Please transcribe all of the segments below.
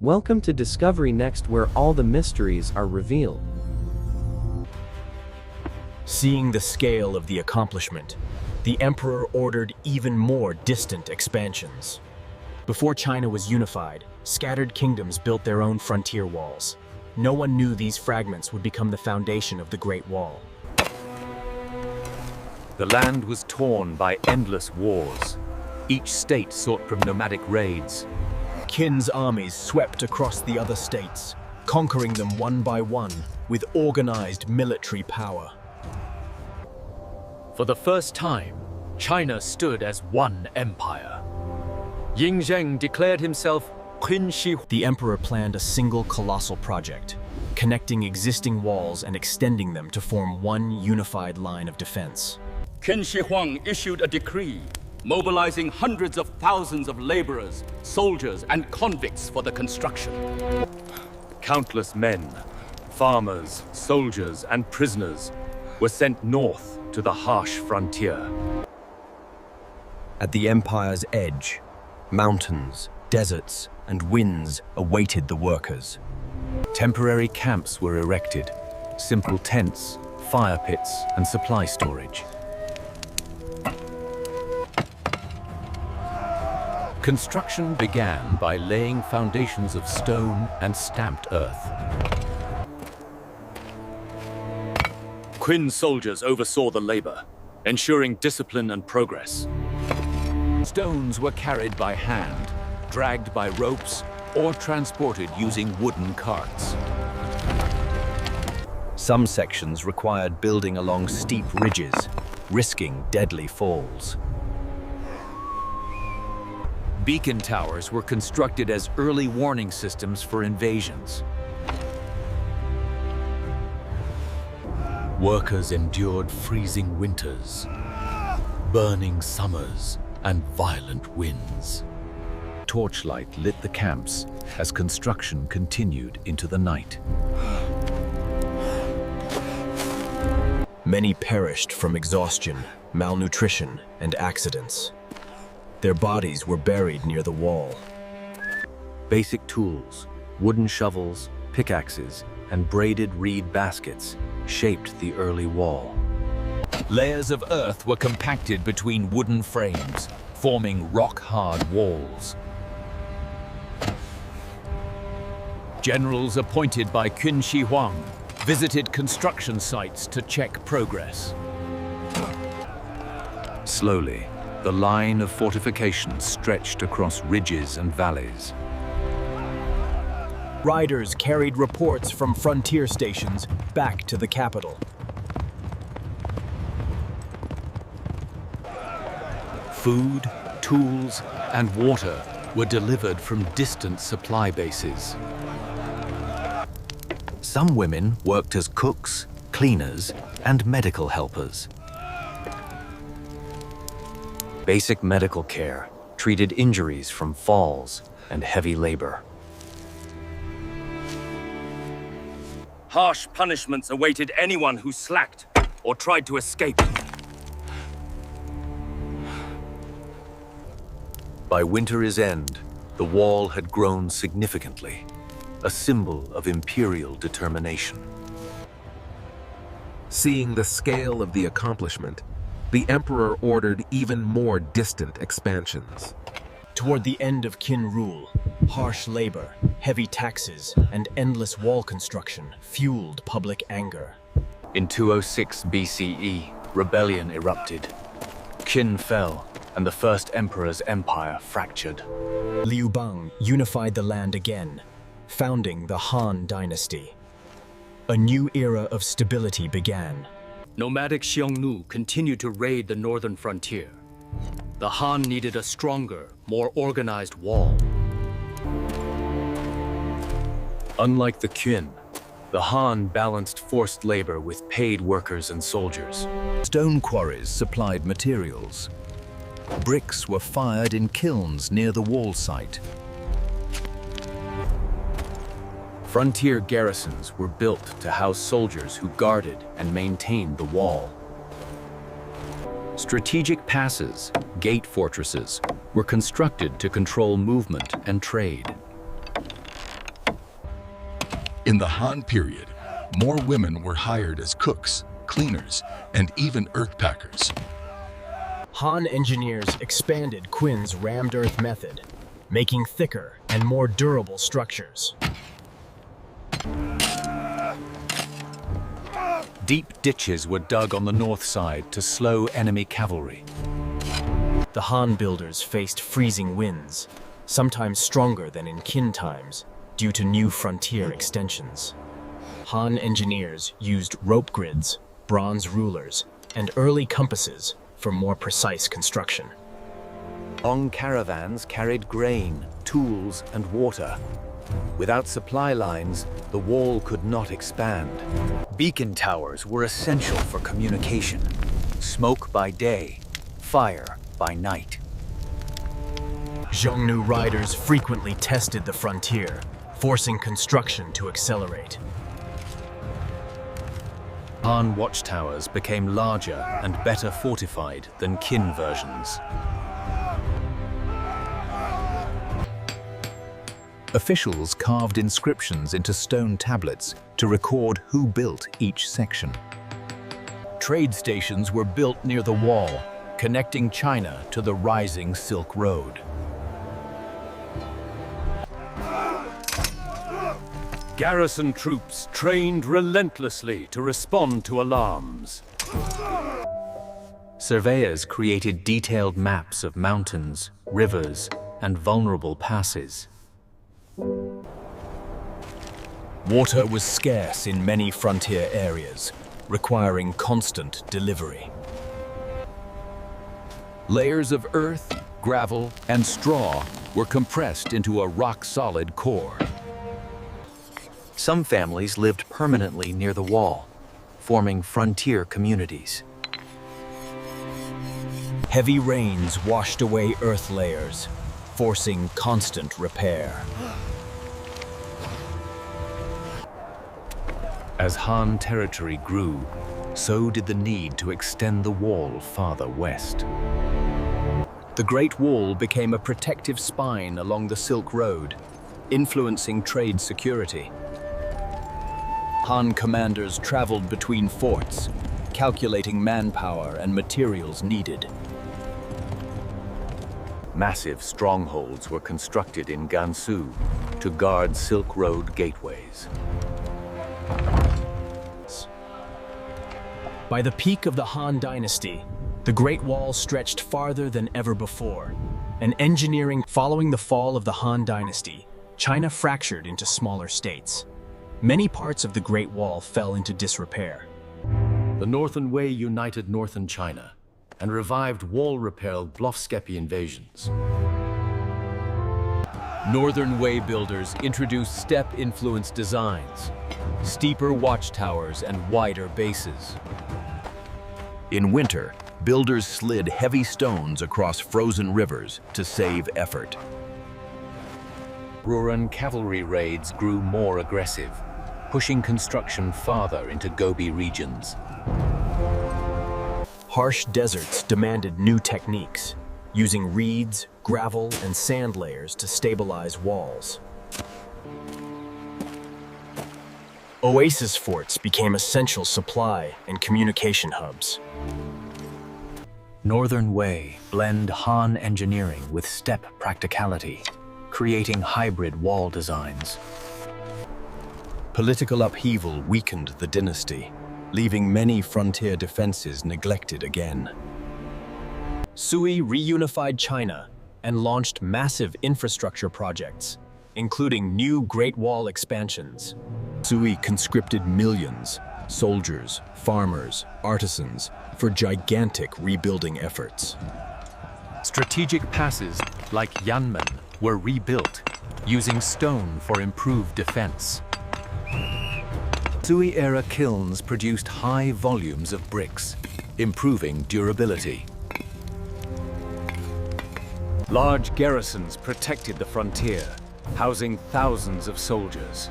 Welcome to Discovery Next, where all the mysteries are revealed. Seeing the scale of the accomplishment, the emperor ordered even more distant expansions. Before China was unified, scattered kingdoms built their own frontier walls. No one knew these fragments would become the foundation of the Great Wall. The land was torn by endless wars. Each state sought from nomadic raids. Qin's armies swept across the other states, conquering them one by one with organized military power. For the first time, China stood as one empire. Ying Zheng declared himself Qin Shi. The emperor planned a single colossal project, connecting existing walls and extending them to form one unified line of defense. Qin Shi Huang issued a decree mobilizing hundreds of thousands of laborers, soldiers, and convicts for the construction. Countless men, farmers, soldiers, and prisoners were sent north to the harsh frontier. At the empire's edge, mountains, deserts, and winds awaited the workers. Temporary camps were erected, simple tents, fire pits, and supply storage. Construction began by laying foundations of stone and stamped earth. Qin soldiers oversaw the labor, ensuring discipline and progress. Stones were carried by hand, dragged by ropes, or transported using wooden carts. Some sections required building along steep ridges, risking deadly falls. Beacon towers were constructed as early warning systems for invasions. Workers endured freezing winters, burning summers, and violent winds. Torchlight lit the camps as construction continued into the night. Many perished from exhaustion, malnutrition, and accidents. Their bodies were buried near the wall. Basic tools, wooden shovels, pickaxes, and braided reed baskets shaped the early wall. Layers of earth were compacted between wooden frames, forming rock-hard walls. Generals appointed by Qin Shi Huang visited construction sites to check progress. Slowly, the line of fortifications stretched across ridges and valleys. Riders carried reports from frontier stations back to the capital. Food, tools, and water were delivered from distant supply bases. Some women worked as cooks, cleaners, and medical helpers. Basic medical care treated injuries from falls and heavy labor. Harsh punishments awaited anyone who slacked or tried to escape. By winter's end, the wall had grown significantly, a symbol of imperial determination. Seeing the scale of the accomplishment, the emperor ordered even more distant expansions. Toward the end of Qin rule, harsh labor, heavy taxes, and endless wall construction fueled public anger. In 206 BCE, rebellion erupted. Qin fell, and the first emperor's empire fractured. Liu Bang unified the land again, founding the Han Dynasty. A new era of stability began. Nomadic Xiongnu continued to raid the northern frontier. The Han needed a stronger, more organized wall. Unlike the Qin, the Han balanced forced labor with paid workers and soldiers. Stone quarries supplied materials. Bricks were fired in kilns near the wall site. Frontier garrisons were built to house soldiers who guarded and maintained the wall. Strategic passes, gate fortresses, were constructed to control movement and trade. In the Han period, more women were hired as cooks, cleaners, and even earth packers. Han engineers expanded Qin's rammed earth method, making thicker and more durable structures. Deep ditches were dug on the north side to slow enemy cavalry. The Han builders faced freezing winds, sometimes stronger than in Qin times, due to new frontier extensions. Han engineers used rope grids, bronze rulers, and early compasses for more precise construction. Long caravans carried grain, tools, and water. Without supply lines, the wall could not expand. Beacon towers were essential for communication. Smoke by day, fire by night. Xiongnu riders frequently tested the frontier, forcing construction to accelerate. Han watchtowers became larger and better fortified than Qin versions. Officials carved inscriptions into stone tablets to record who built each section. Trade stations were built near the wall, connecting China to the rising Silk Road. Garrison troops trained relentlessly to respond to alarms. Surveyors created detailed maps of mountains, rivers, and vulnerable passes. Water was scarce in many frontier areas, requiring constant delivery. Layers of earth, gravel, and straw were compressed into a rock-solid core. Some families lived permanently near the wall, forming frontier communities. Heavy rains washed away earth layers, forcing constant repair. As Han territory grew, so did the need to extend the wall farther west. The Great Wall became a protective spine along the Silk Road, influencing trade security. Han commanders traveled between forts, calculating manpower and materials needed. Massive strongholds were constructed in Gansu to guard Silk Road gateways. By the peak of the Han Dynasty, the Great Wall stretched farther than ever before. And engineering following the fall of the Han Dynasty, China fractured into smaller states. Many parts of the Great Wall fell into disrepair. The Northern Wei united northern China and revived wall-repelled Bluffskepi invasions. Northern Wei builders introduced steppe-influenced designs, steeper watchtowers and wider bases. In winter, builders slid heavy stones across frozen rivers to save effort. Rouran cavalry raids grew more aggressive, pushing construction farther into Gobi regions. Harsh deserts demanded new techniques, using reeds, gravel, and sand layers to stabilize walls. Oasis forts became essential supply and communication hubs. Northern Wei blend Han engineering with steppe practicality, creating hybrid wall designs. Political upheaval weakened the dynasty, leaving many frontier defenses neglected again. Sui reunified China and launched massive infrastructure projects, including new Great Wall expansions. Sui conscripted millions, soldiers, farmers, artisans, for gigantic rebuilding efforts. Strategic passes like Yanmen were rebuilt, using stone for improved defense. Sui-era kilns produced high volumes of bricks, improving durability. Large garrisons protected the frontier, housing thousands of soldiers.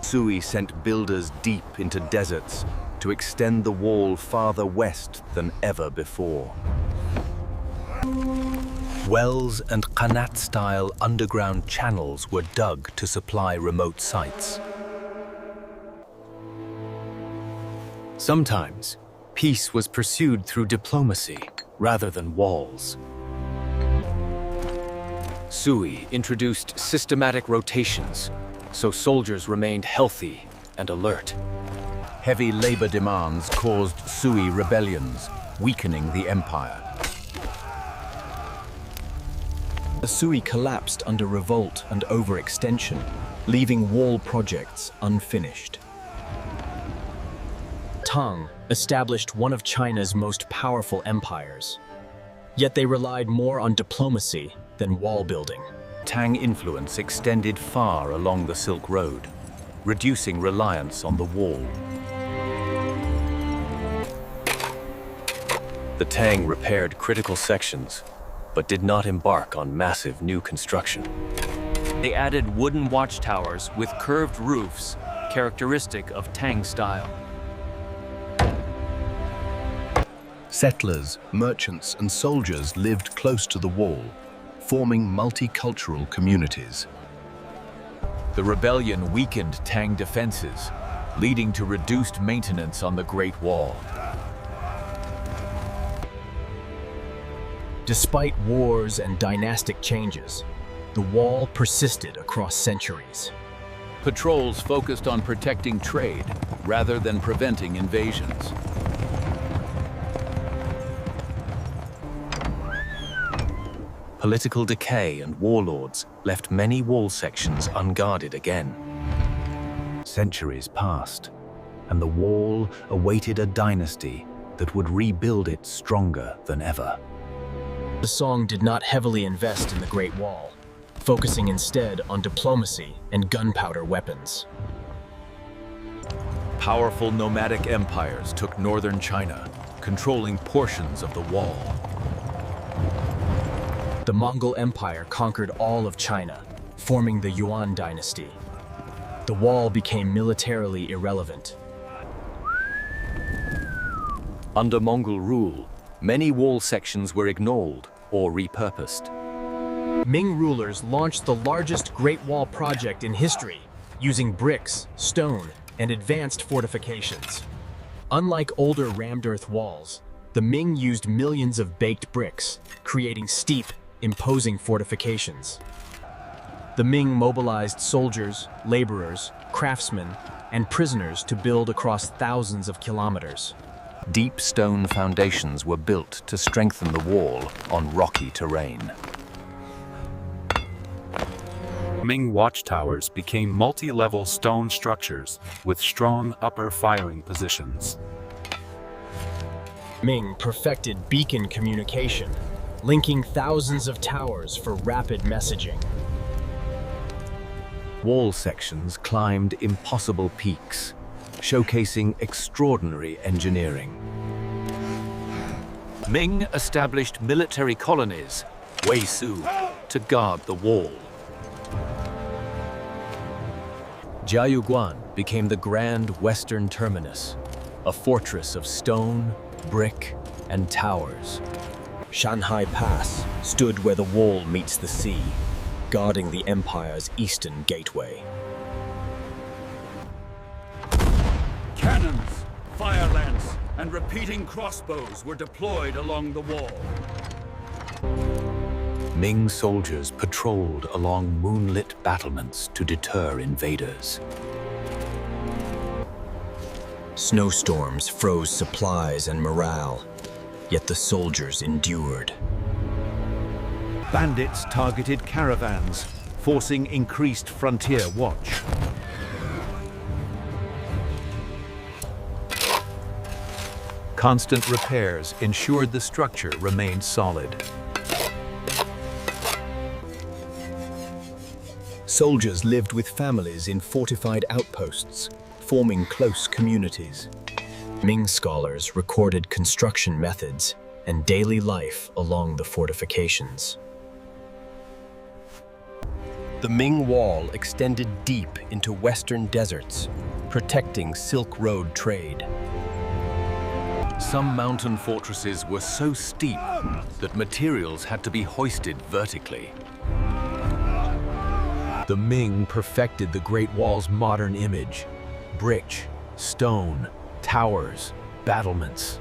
Sui sent builders deep into deserts to extend the wall farther west than ever before. Wells and qanat-style underground channels were dug to supply remote sites. Sometimes, peace was pursued through diplomacy rather than walls. Sui introduced systematic rotations, so soldiers remained healthy and alert. Heavy labor demands caused Sui rebellions, weakening the empire. The Sui collapsed under revolt and overextension, leaving wall projects unfinished. Tang established one of China's most powerful empires. Yet they relied more on diplomacy than wall building. Tang influence extended far along the Silk Road, reducing reliance on the wall. The Tang repaired critical sections, but did not embark on massive new construction. They added wooden watchtowers with curved roofs, characteristic of Tang style. Settlers, merchants, and soldiers lived close to the wall, forming multicultural communities. The rebellion weakened Tang defenses, leading to reduced maintenance on the Great Wall. Despite wars and dynastic changes, the wall persisted across centuries. Patrols focused on protecting trade rather than preventing invasions. Political decay and warlords left many wall sections unguarded again. Centuries passed, and the wall awaited a dynasty that would rebuild it stronger than ever. The Song did not heavily invest in the Great Wall, focusing instead on diplomacy and gunpowder weapons. Powerful nomadic empires took northern China, controlling portions of the wall. The Mongol Empire conquered all of China, forming the Yuan Dynasty. The wall became militarily irrelevant. Under Mongol rule, many wall sections were ignored or repurposed. Ming rulers launched the largest Great Wall project in history, using bricks, stone, and advanced fortifications. Unlike older rammed earth walls, the Ming used millions of baked bricks, creating steep, imposing fortifications. The Ming mobilized soldiers, laborers, craftsmen, and prisoners to build across thousands of kilometers. Deep stone foundations were built to strengthen the wall on rocky terrain. Ming watchtowers became multi-level stone structures with strong upper firing positions. Ming perfected beacon communication, linking thousands of towers for rapid messaging. Wall sections climbed impossible peaks, showcasing extraordinary engineering. Ming established military colonies, Weisu, to guard the wall. Jiayuguan became the grand western terminus, a fortress of stone, brick, and towers. Shanhai Pass stood where the wall meets the sea, guarding the empire's eastern gateway. Cannons, fire lance, and repeating crossbows were deployed along the wall. Ming soldiers patrolled along moonlit battlements to deter invaders. Snowstorms froze supplies and morale, yet the soldiers endured. Bandits targeted caravans, forcing increased frontier watch. Constant repairs ensured the structure remained solid. Soldiers lived with families in fortified outposts, forming close communities. Ming scholars recorded construction methods and daily life along the fortifications. The Ming Wall extended deep into western deserts, protecting Silk Road trade. Some mountain fortresses were so steep that materials had to be hoisted vertically. The Ming perfected the Great Wall's modern image: brick, stone, towers, battlements.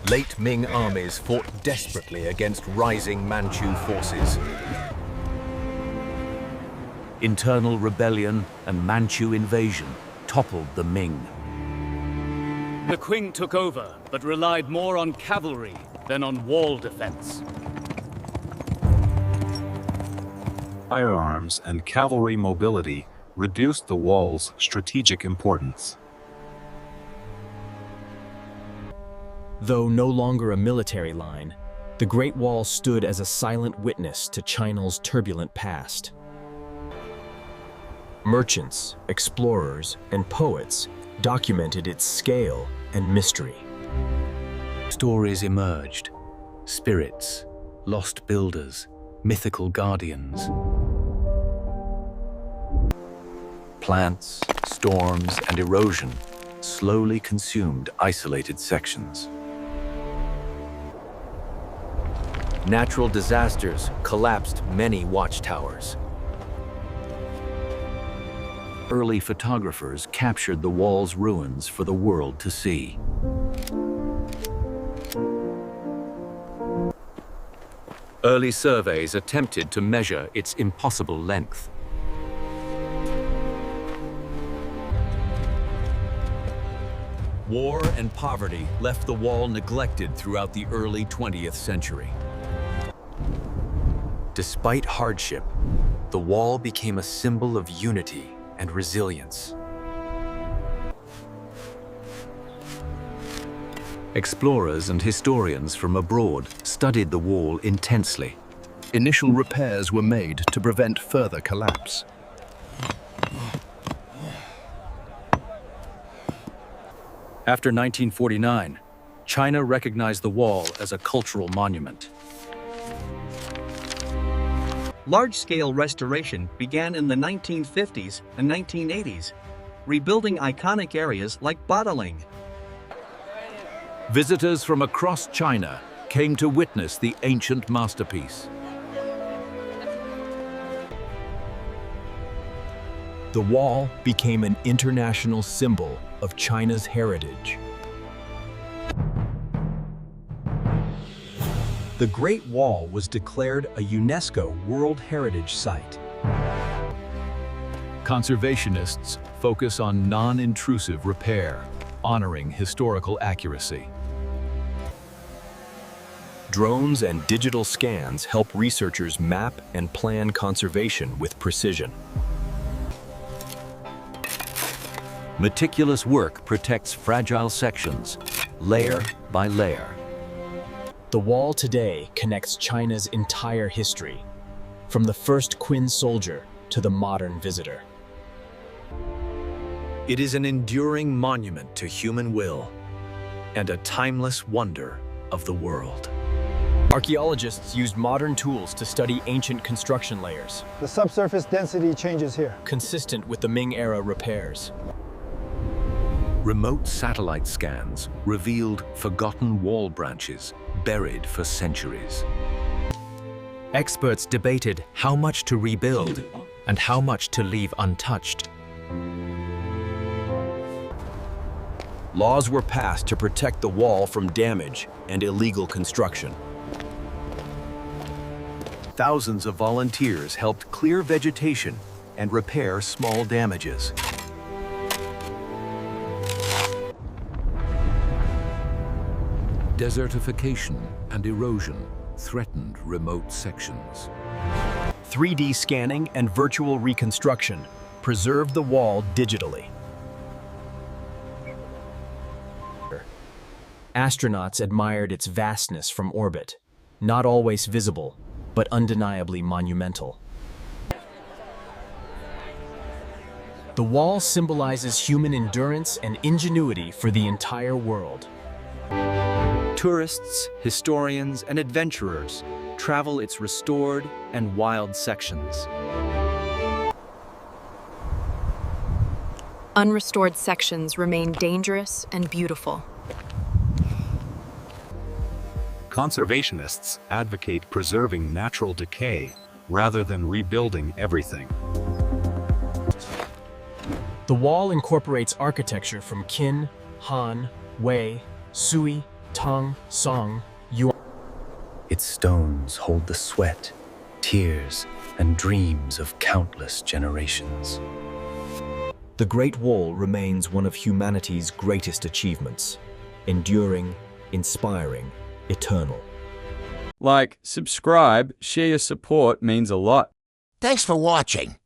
Late Ming armies fought desperately against rising Manchu forces. Internal rebellion and Manchu invasion toppled the Ming. The Qing took over, but relied more on cavalry than on wall defense. Firearms and cavalry mobility reduced the wall's strategic importance. Though no longer a military line, the Great Wall stood as a silent witness to China's turbulent past. Merchants, explorers, and poets documented its scale and mystery. Stories emerged: spirits, lost builders, mythical guardians. Plants, storms, and erosion slowly consumed isolated sections. Natural disasters collapsed many watchtowers. Early photographers captured the wall's ruins for the world to see. Early surveys attempted to measure its impossible length. War and poverty left the wall neglected throughout the early 20th century. Despite hardship, the wall became a symbol of unity and resilience. Explorers and historians from abroad studied the wall intensely. Initial repairs were made to prevent further collapse. After 1949, China recognized the wall as a cultural monument. Large-scale restoration began in the 1950s and 1980s, rebuilding iconic areas like Badaling. Visitors from across China came to witness the ancient masterpiece. The wall became an international symbol of China's heritage. The Great Wall was declared a UNESCO World Heritage Site. Conservationists focus on non-intrusive repair, honoring historical accuracy. Drones and digital scans help researchers map and plan conservation with precision. Meticulous work protects fragile sections, layer by layer. The wall today connects China's entire history, from the first Qin soldier to the modern visitor. It is an enduring monument to human will and a timeless wonder of the world. Archaeologists used modern tools to study ancient construction layers. The subsurface density changes here, consistent with the Ming-era repairs. Remote satellite scans revealed forgotten wall branches buried for centuries. Experts debated how much to rebuild and how much to leave untouched. Laws were passed to protect the wall from damage and illegal construction. Thousands of volunteers helped clear vegetation and repair small damages. Desertification and erosion threatened remote sections. 3D scanning and virtual reconstruction preserved the wall digitally. Astronauts admired its vastness from orbit, not always visible, but undeniably monumental. The wall symbolizes human endurance and ingenuity for the entire world. Tourists, historians, and adventurers travel its restored and wild sections. Unrestored sections remain dangerous and beautiful. Conservationists advocate preserving natural decay rather than rebuilding everything. The wall incorporates architecture from Qin, Han, Wei, Sui, Tang, Song, Yuan. Its stones hold the sweat, tears, and dreams of countless generations. The Great Wall remains one of humanity's greatest achievements, enduring, inspiring, eternal. Like, subscribe, share your support means a lot. Thanks for watching.